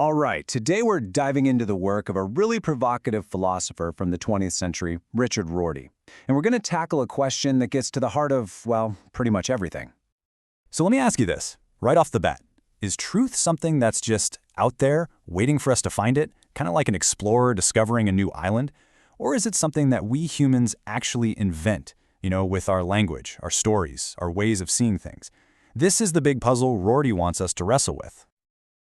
All right, today we're diving into the work of a really provocative philosopher from the 20th century, Richard Rorty. And we're going to tackle a question that gets to the heart of, well, pretty much everything. So let me ask you this, right off the bat. Is truth something that's just out there, waiting for us to find it, kind of like an explorer discovering a new island? Or is it something that we humans actually invent, with our language, our stories, our ways of seeing things? This is the big puzzle Rorty wants us to wrestle with.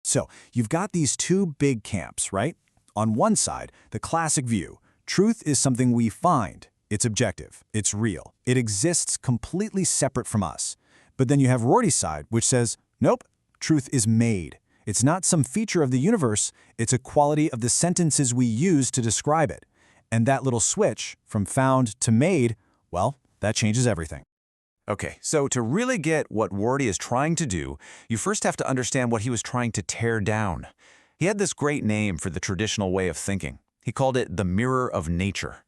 So, you've got these two big camps, right? On one side, the classic view. Truth is something we find. It's objective. It's real. It exists completely separate from us. But then you have Rorty's side, which says, nope, truth is made. It's not some feature of the universe. It's a quality of the sentences we use to describe it. And that little switch, from found to made, well, that changes everything. Okay, so to really get what Rorty is trying to do, you first have to understand what he was trying to tear down. He had this great name for the traditional way of thinking. He called it the mirror of nature.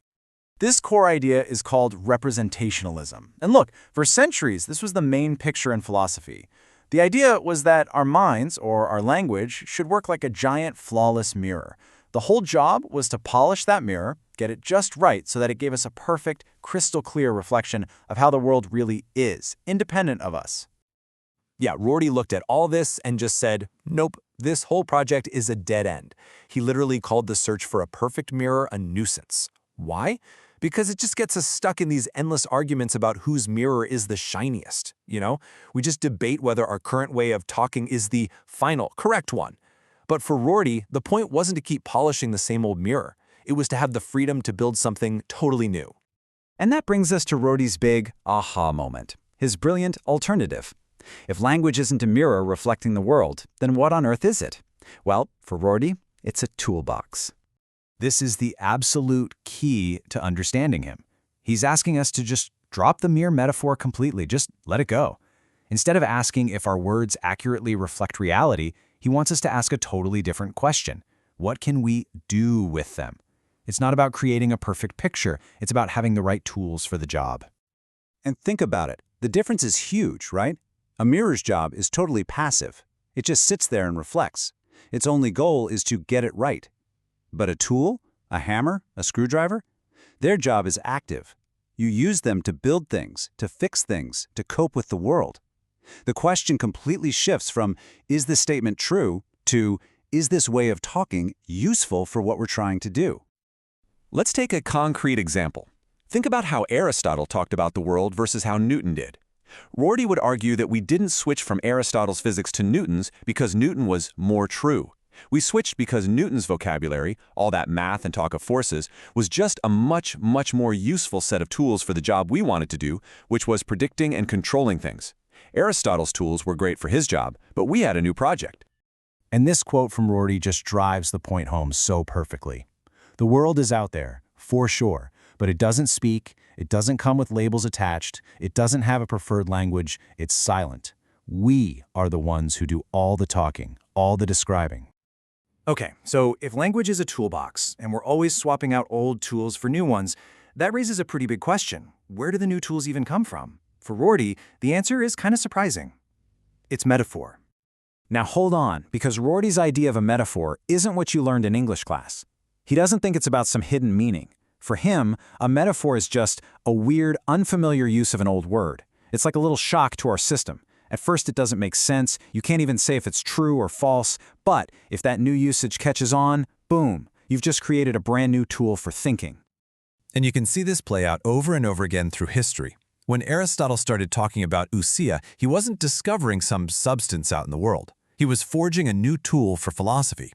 This core idea is called representationalism. And look, for centuries, this was the main picture in philosophy. The idea was that our minds, or our language, should work like a giant, flawless mirror. The whole job was to polish that mirror, get it just right so that it gave us a perfect, crystal clear reflection of how the world really is, independent of us. Yeah, Rorty looked at all this and just said, nope, this whole project is a dead end. He literally called the search for a perfect mirror a nuisance. Why? Because it just gets us stuck in these endless arguments about whose mirror is the shiniest. We just debate whether our current way of talking is the final, correct one. But for Rorty, the point wasn't to keep polishing the same old mirror. It was to have the freedom to build something totally new. And that brings us to Rorty's big aha moment, his brilliant alternative. If language isn't a mirror reflecting the world, then what on earth is it? Well, for Rorty, it's a toolbox. This is the absolute key to understanding him. He's asking us to just drop the mere metaphor completely, just let it go. Instead of asking if our words accurately reflect reality, he wants us to ask a totally different question. What can we do with them? It's not about creating a perfect picture. It's about having the right tools for the job. And think about it. The difference is huge, right? A mirror's job is totally passive. It just sits there and reflects. Its only goal is to get it right. But a tool, a hammer, a screwdriver, their job is active. You use them to build things, to fix things, to cope with the world. The question completely shifts from, is this statement true, to, is this way of talking useful for what we're trying to do? Let's take a concrete example. Think about how Aristotle talked about the world versus how Newton did. Rorty would argue that we didn't switch from Aristotle's physics to Newton's because Newton was more true. We switched because Newton's vocabulary, all that math and talk of forces, was just a much, much more useful set of tools for the job we wanted to do, which was predicting and controlling things. Aristotle's tools were great for his job, but we had a new project. And this quote from Rorty just drives the point home so perfectly. The world is out there, for sure, but it doesn't speak, it doesn't come with labels attached, it doesn't have a preferred language, it's silent. We are the ones who do all the talking, all the describing. Okay, so if language is a toolbox, and we're always swapping out old tools for new ones, that raises a pretty big question. Where do the new tools even come from? For Rorty, the answer is kind of surprising. It's metaphor. Now hold on, because Rorty's idea of a metaphor isn't what you learned in English class. He doesn't think it's about some hidden meaning. For him, a metaphor is just a weird, unfamiliar use of an old word. It's like a little shock to our system. At first it doesn't make sense, you can't even say if it's true or false, but if that new usage catches on, boom, you've just created a brand new tool for thinking. And you can see this play out over and over again through history. When Aristotle started talking about ousia, he wasn't discovering some substance out in the world. He was forging a new tool for philosophy.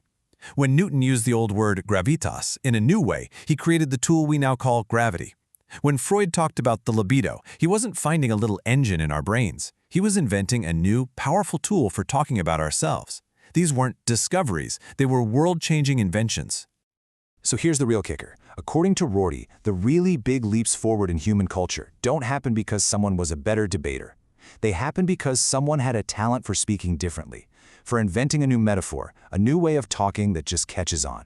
When Newton used the old word gravitas in a new way, he created the tool we now call gravity. When Freud talked about the libido, he wasn't finding a little engine in our brains. He was inventing a new, powerful tool for talking about ourselves. These weren't discoveries, they were world-changing inventions. So here's the real kicker. According to Rorty, the really big leaps forward in human culture don't happen because someone was a better debater. They happen because someone had a talent for speaking differently, for inventing a new metaphor, a new way of talking that just catches on.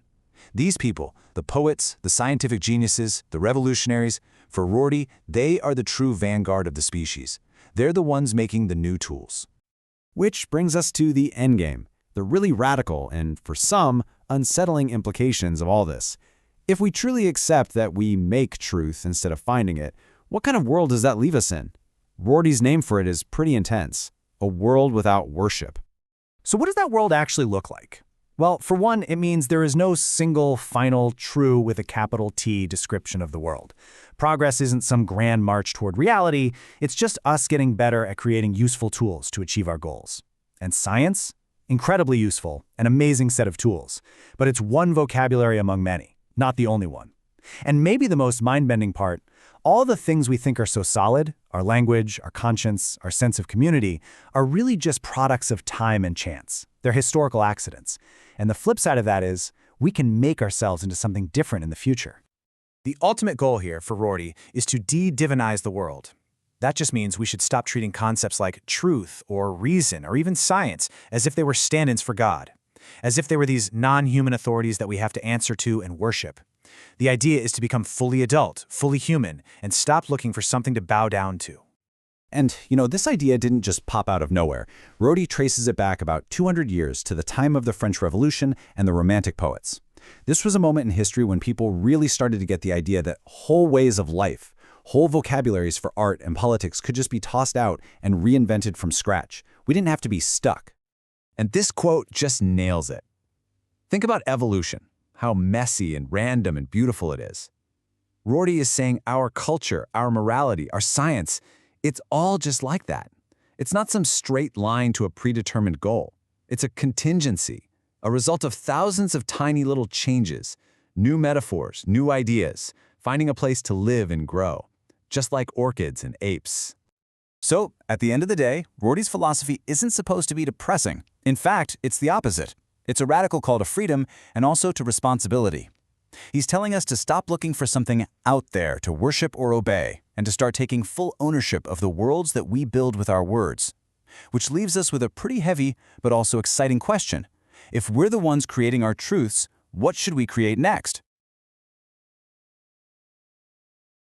These people, the poets, the scientific geniuses, the revolutionaries, for Rorty, they are the true vanguard of the species. They're the ones making the new tools. Which brings us to the endgame. the really radical and, for some, unsettling implications of all this. If we truly accept that we make truth instead of finding it, what kind of world does that leave us in? Rorty's name for it is pretty intense: a world without worship. So what does that world actually look like? Well, for one, it means there is no single, final, true with a capital T description of the world. Progress isn't some grand march toward reality, it's just us getting better at creating useful tools to achieve our goals. And science? Incredibly useful, an amazing set of tools. But it's one vocabulary among many, not the only one. And maybe the most mind-bending part, all the things we think are so solid, our language, our conscience, our sense of community, are really just products of time and chance. They're historical accidents. And the flip side of that is, we can make ourselves into something different in the future. The ultimate goal here for Rorty is to de-divinize the world. That just means we should stop treating concepts like truth or reason or even science as if they were stand-ins for God, as if they were these non-human authorities that we have to answer to and worship. The idea is to become fully adult, fully human, and stop looking for something to bow down to. And, this idea didn't just pop out of nowhere. Rorty traces it back about 200 years to the time of the French Revolution and the Romantic poets. This was a moment in history when people really started to get the idea that whole ways of life, whole vocabularies for art and politics could just be tossed out and reinvented from scratch. We didn't have to be stuck. And this quote just nails it. Think about evolution, how messy and random and beautiful it is. Rorty is saying our culture, our morality, our science, it's all just like that. It's not some straight line to a predetermined goal. It's a contingency, a result of thousands of tiny little changes, new metaphors, new ideas, finding a place to live and grow, just like orchids and apes. So, at the end of the day, Rorty's philosophy isn't supposed to be depressing. In fact, it's the opposite. It's a radical call to freedom and also to responsibility. He's telling us to stop looking for something out there to worship or obey, and to start taking full ownership of the worlds that we build with our words. Which leaves us with a pretty heavy but also exciting question. If we're the ones creating our truths, what should we create next?